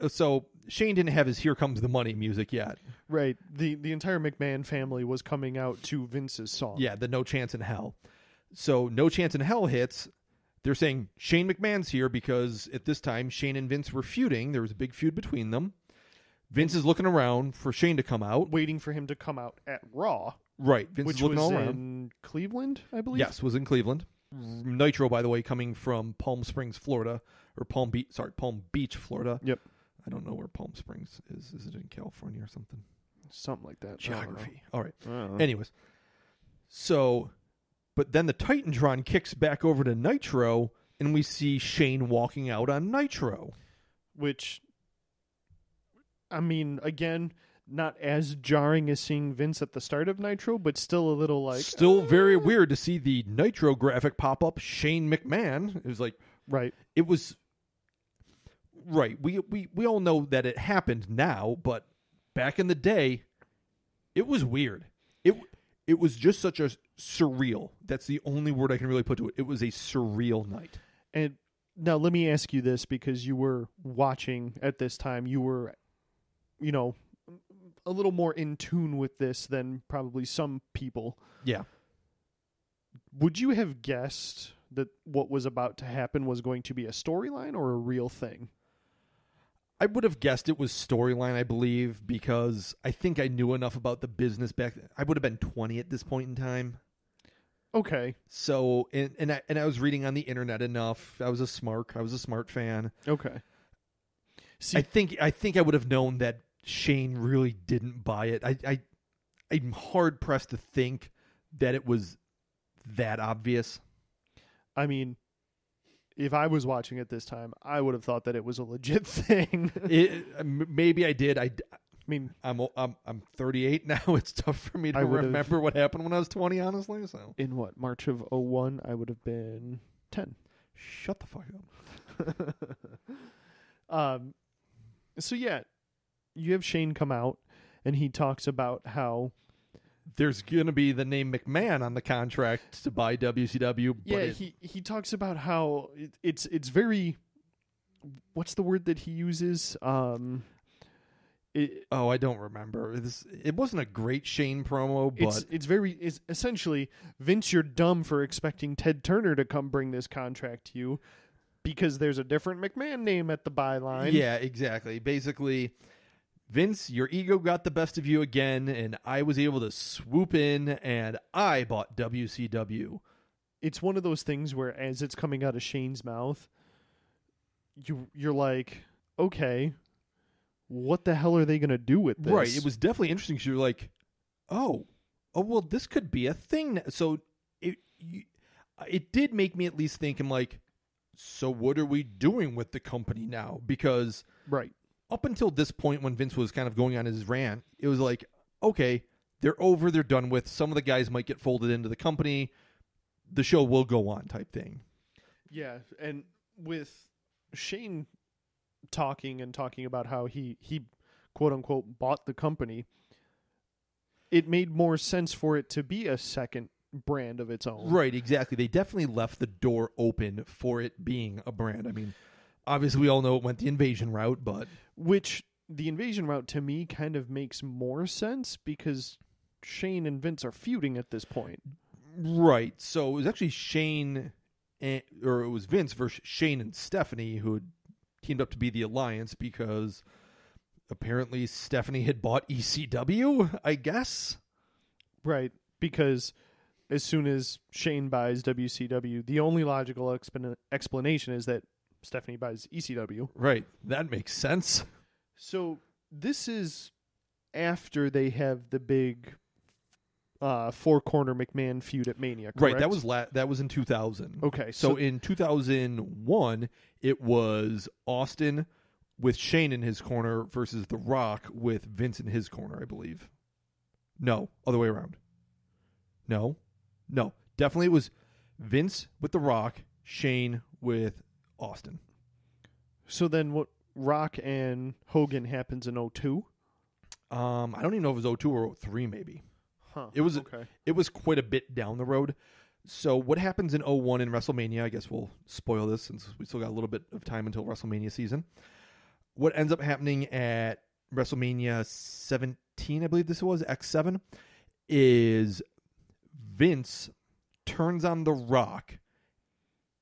So Shane didn't have his Here Comes the Money music yet. Right. The entire McMahon family was coming out to Vince's song. Yeah, the No Chance in Hell. So No Chance in Hell hits. They're saying Shane McMahon's here because at this time Shane and Vince were feuding. There was a big feud between them. Vince is looking around for Shane to come out. Waiting for him to come out at Raw. Right. Vince which is looking was all around. In Cleveland, I believe? Yes, was in Cleveland. Nitro, by the way, coming from Palm Springs, Florida. Or Palm Beach, Florida. Yep. I don't know where Palm Springs is. Is it in California or something? Something like that. Geography. All right. Uh-huh. Anyways. So, but then the Titantron kicks back over to Nitro, and we see Shane walking out on Nitro. Which... I mean, again, not as jarring as seeing Vince at the start of Nitro, but still a little like... Still very weird to see the Nitro graphic pop up, Shane McMahon. It was like... Right. It was... Right. We all know that it happened now, but back in the day, it was weird. It was just such a surreal. That's the only word I can really put to it. It was a surreal night. And now let me ask you this, because you were watching at this time. You were... a little more in tune with this than probably some people. Yeah. Would you have guessed that what was about to happen was going to be a storyline or a real thing? I would have guessed it was storyline, I believe, because I think I knew enough about the business back then. I would have been 20 at this point in time. Okay. So, and I was reading on the internet enough. I was a smart fan. Okay. See, I think I would have known that Shane really didn't buy it. I'm hard pressed to think that it was that obvious. I mean, if I was watching it this time, I would have thought that it was a legit thing. Maybe I did. I mean, I'm 38 now. It's tough for me to remember what happened when I was 20, honestly. So in what, March of 01, I would have been 10. Shut the fuck up. So yeah, you have Shane come out and he talks about how there's going to be the name McMahon on the contract to buy WCW. Yeah, he talks about how it's very, what's the word that he uses? I don't remember. It wasn't a great Shane promo, but it's essentially, Vince, you're dumb for expecting Ted Turner to come bring this contract to you because there's a different McMahon name at the byline. Yeah, exactly. Basically, Vince, your ego got the best of you again, and I was able to swoop in, and I bought WCW. It's one of those things where, as it's coming out of Shane's mouth, you're like, okay, what the hell are they going to do with this? Right. It was definitely interesting because you're like, oh, well, this could be a thing. So it did make me at least think, I'm like, so what are we doing with the company now? Because right. Up until this point when Vince was kind of going on his rant, it was like, okay, they're over, they're done with. Some of the guys might get folded into the company. The show will go on type thing. Yeah, and with Shane talking about how he quote-unquote bought the company, it made more sense for it to be a second brand of its own. Right, exactly. They definitely left the door open for it being a brand. I mean, obviously we all know it went the Invasion route, but... Which, the Invasion route to me kind of makes more sense because Shane and Vince are feuding at this point. Right. So it was actually it was Vince versus Shane and Stephanie who had teamed up to be the Alliance because apparently Stephanie had bought ECW, I guess. Right. Because as soon as Shane buys WCW, the only logical explanation is that Stephanie buys ECW. Right. That makes sense. So this is after they have the big four-corner McMahon feud at Mania, correct? Right. That was in 2000. Okay. So in 2001, it was Austin with Shane in his corner versus The Rock with Vince in his corner, I believe. No. Other way around. No. Definitely it was Vince with The Rock, Shane with Austin. So then what, Rock and Hogan happens in 02? I don't even know if it was 02 or 03 maybe. Huh. It was okay. It was quite a bit down the road. So what happens in 01 in WrestleMania, I guess we'll spoil this since we still got a little bit of time until WrestleMania season. What ends up happening at WrestleMania 17, I believe this was, X7, is Vince turns on The Rock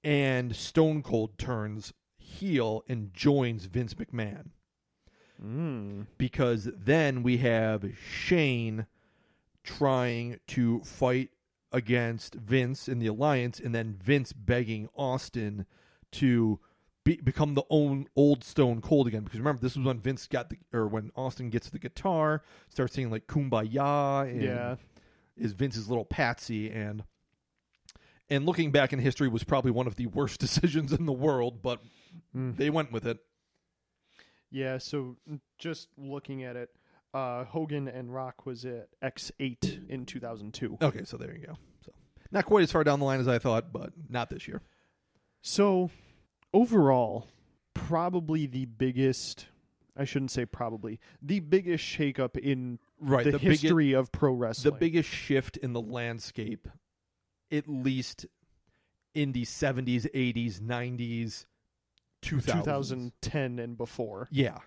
and Stone Cold turns heel and joins Vince McMahon. Because then we have Shane trying to fight against Vince in the Alliance, and then Vince begging Austin to become the old Stone Cold again. Because remember, this was when Vince when Austin gets the guitar, starts singing like "Kumbaya," and is Vince's little patsy. And looking back in history, was probably one of the worst decisions in the world, but they went with it. Yeah. So just looking at it, Hogan and Rock was at X8 in 2002. Okay, so there you go. So not quite as far down the line as I thought, but not this year. So overall, probably the biggest, I shouldn't say probably, the biggest shakeup in the history of pro wrestling. The biggest shift in the landscape, at least in the 70s, 80s, 90s, 2010 and before. Yeah.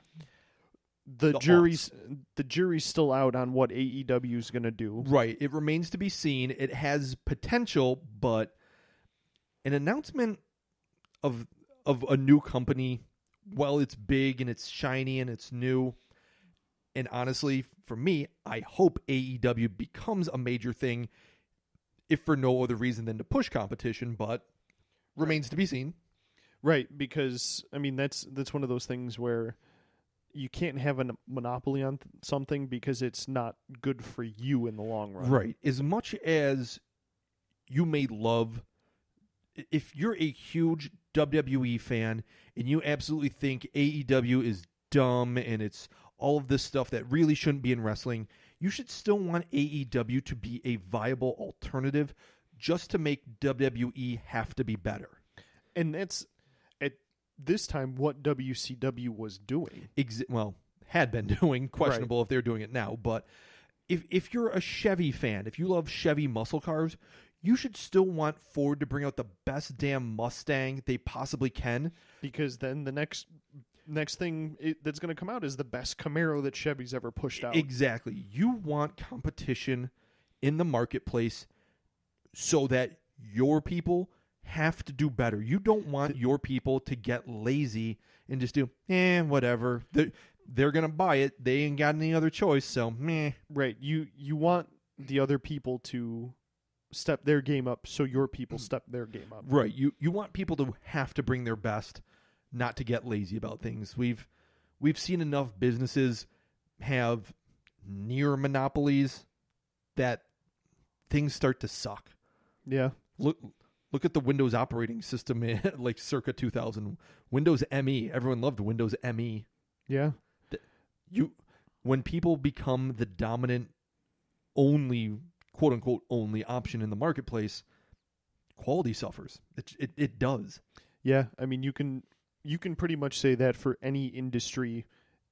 The jury's still out on what AEW is going to do. Right. It remains to be seen. It has potential, but an announcement of a new company, while it's big and it's shiny and it's new, and honestly, for me, I hope AEW becomes a major thing, if for no other reason than to push competition, but remains to be seen. Right, because I mean that's one of those things where you can't have a monopoly on something because it's not good for you in the long run. Right. As much as you may love, if you're a huge WWE fan and you absolutely think AEW is dumb and it's all of this stuff that really shouldn't be in wrestling, you should still want AEW to be a viable alternative just to make WWE have to be better. And that's, at this time, what WCW was doing. Had been doing. Questionable if they're doing it now. But if you're a Chevy fan, if you love Chevy muscle cars, you should still want Ford to bring out the best damn Mustang they possibly can. Because then the next thing that's going to come out is the best Camaro that Chevy's ever pushed out. Exactly. You want competition in the marketplace so that your people have to do better. You don't want your people to get lazy and just do, whatever. They're going to buy it. They ain't got any other choice, so meh. Right. You want the other people to step their game up so your people step their game up. Right. You want people to have to bring their best, not to get lazy about things. We've seen enough businesses have near monopolies that things start to suck. Yeah. Look at the Windows operating system in like circa 2000. Windows ME. Everyone loved Windows ME. Yeah. When people become the dominant only, quote unquote, only option in the marketplace, quality suffers. It does. Yeah. I mean, you can pretty much say that for any industry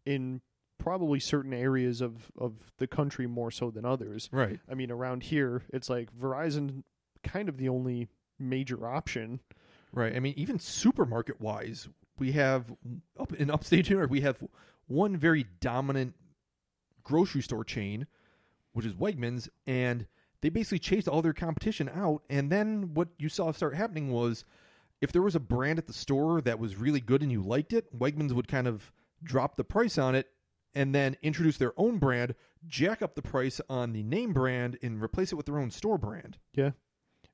in probably certain areas of the country more so than others. Right. I mean, around here, it's like Verizon kind of the only major option. Right. I mean, even supermarket wise, we have in upstate New York, we have one very dominant grocery store chain, which is Wegmans, and they basically chased all their competition out. And then what you saw start happening was, if there was a brand at the store that was really good and you liked it, Wegmans would kind of drop the price on it and then introduce their own brand, jack up the price on the name brand, and replace it with their own store brand. Yeah.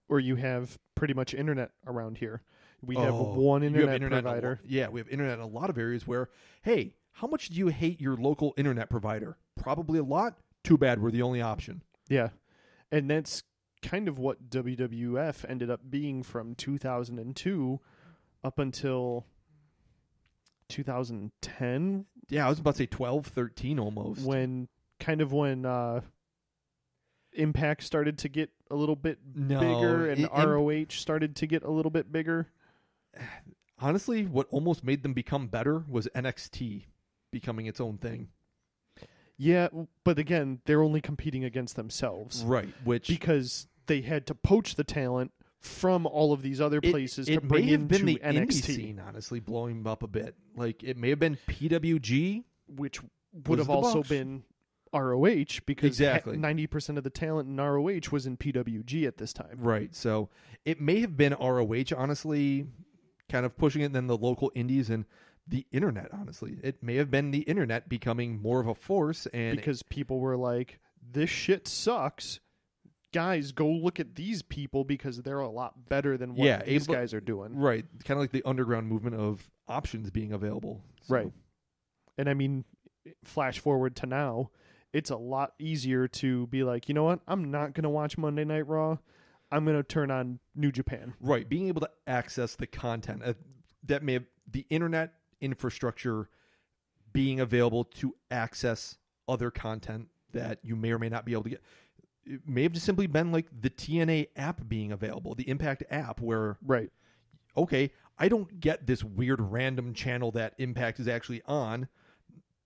Or you have pretty much internet around here. We have one internet provider. We have internet in a lot of areas where, hey, how much do you hate your local internet provider? Probably a lot. Too bad we're the only option. Yeah. And that's kind of what WWF ended up being from 2002 up until 2010. Yeah, I was about to say 12, 13 almost. When Impact started to get a little bit bigger and ROH started to get a little bit bigger. Honestly, what almost made them become better was NXT becoming its own thing. Yeah, but again, they're only competing against themselves. Right, because they had to poach the talent from all of these other places to bring into the NXT. Indie scene, honestly, blowing up a bit. Like, it may have been PWG, which would have also been ROH, because 90% of the talent in ROH was in PWG at this time. Right, so it may have been ROH, honestly, kind of pushing it, and then the local indies and the internet, honestly. It may have been the internet becoming more of a force. And because people were like, this shit sucks. Guys, go look at these people because they're a lot better than what these guys are doing. Right, kind of like the underground movement of options being available. So. Right. And I mean, flash forward to now, it's a lot easier to be like, you know what? I'm not going to watch Monday Night Raw. I'm going to turn on New Japan. Right. Being able to access the content that may have the internet infrastructure being available to access other content that you may or may not be able to get. It may have just simply been like the TNA app being available, the Impact app, where, right. Okay, I don't get this weird random channel that Impact is actually on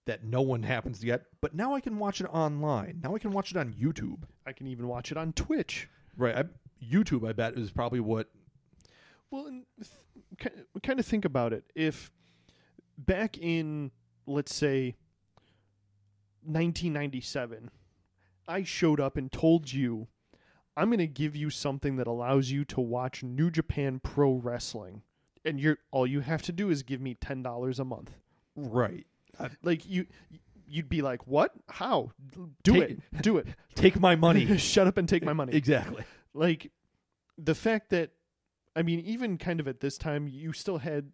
that no one happens to get, but now I can watch it online. Now I can watch it on YouTube. I can even watch it on Twitch. Right. YouTube, I bet, is probably what... Well, kind of think about it. If back in, let's say, 1997, I showed up and told you, I'm going to give you something that allows you to watch New Japan Pro Wrestling, and all you have to do is give me $10 a month. Right. Like, you'd be like, what? How? Do it. Take my money. Shut up and take my money. Exactly. Like, the fact that, I mean, even kind of at this time, you still had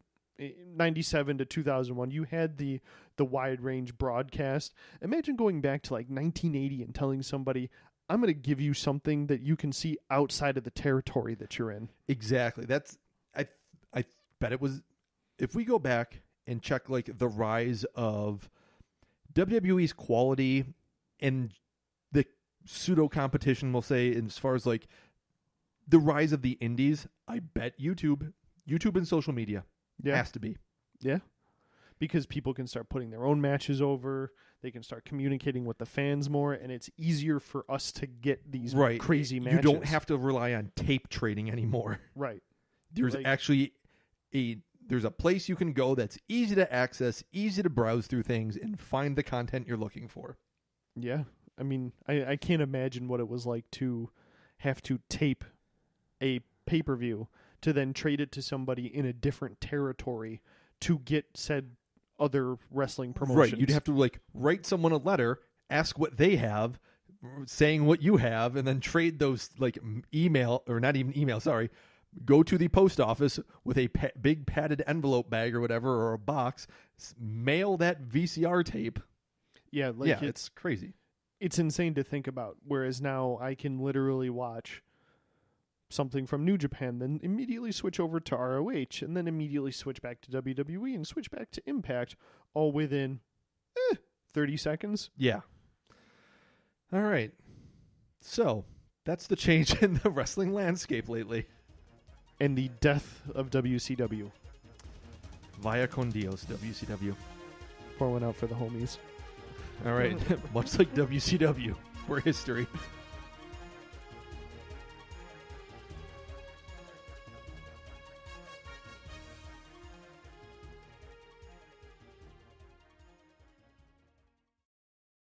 97 to 2001, you had the wide range broadcast. Imagine going back to like 1980 and telling somebody, I'm going to give you something that you can see outside of the territory that you're in. Exactly. That's I bet it was, if we go back and check like the rise of WWE's quality and the pseudo competition, we'll say, as far as like the rise of the indies, I bet YouTube and social media has to be. Yeah. Because people can start putting their own matches over. They can start communicating with the fans more, and it's easier for us to get these crazy matches. You don't have to rely on tape trading anymore. Right. There's actually there's a place you can go that's easy to access, easy to browse through things, and find the content you're looking for. Yeah. I mean, I can't imagine what it was like to have to tape a pay-per-view to then trade it to somebody in a different territory to get said other wrestling promotions. Right. You'd have to like write someone a letter, ask what they have, saying what you have, and then trade those like email, or not even email, sorry. Go to the post office with a big padded envelope bag or whatever, or a box, mail that VCR tape. Yeah, like it's crazy. It's insane to think about. Whereas now I can literally watch something from New Japan, then immediately switch over to ROH, and then immediately switch back to WWE and switch back to Impact, all within 30 seconds. Yeah. All right. So that's the change in the wrestling landscape lately. And the death of WCW. Vaya con Dios, WCW. Pour one out for the homies. All right. Much like WCW, we're history.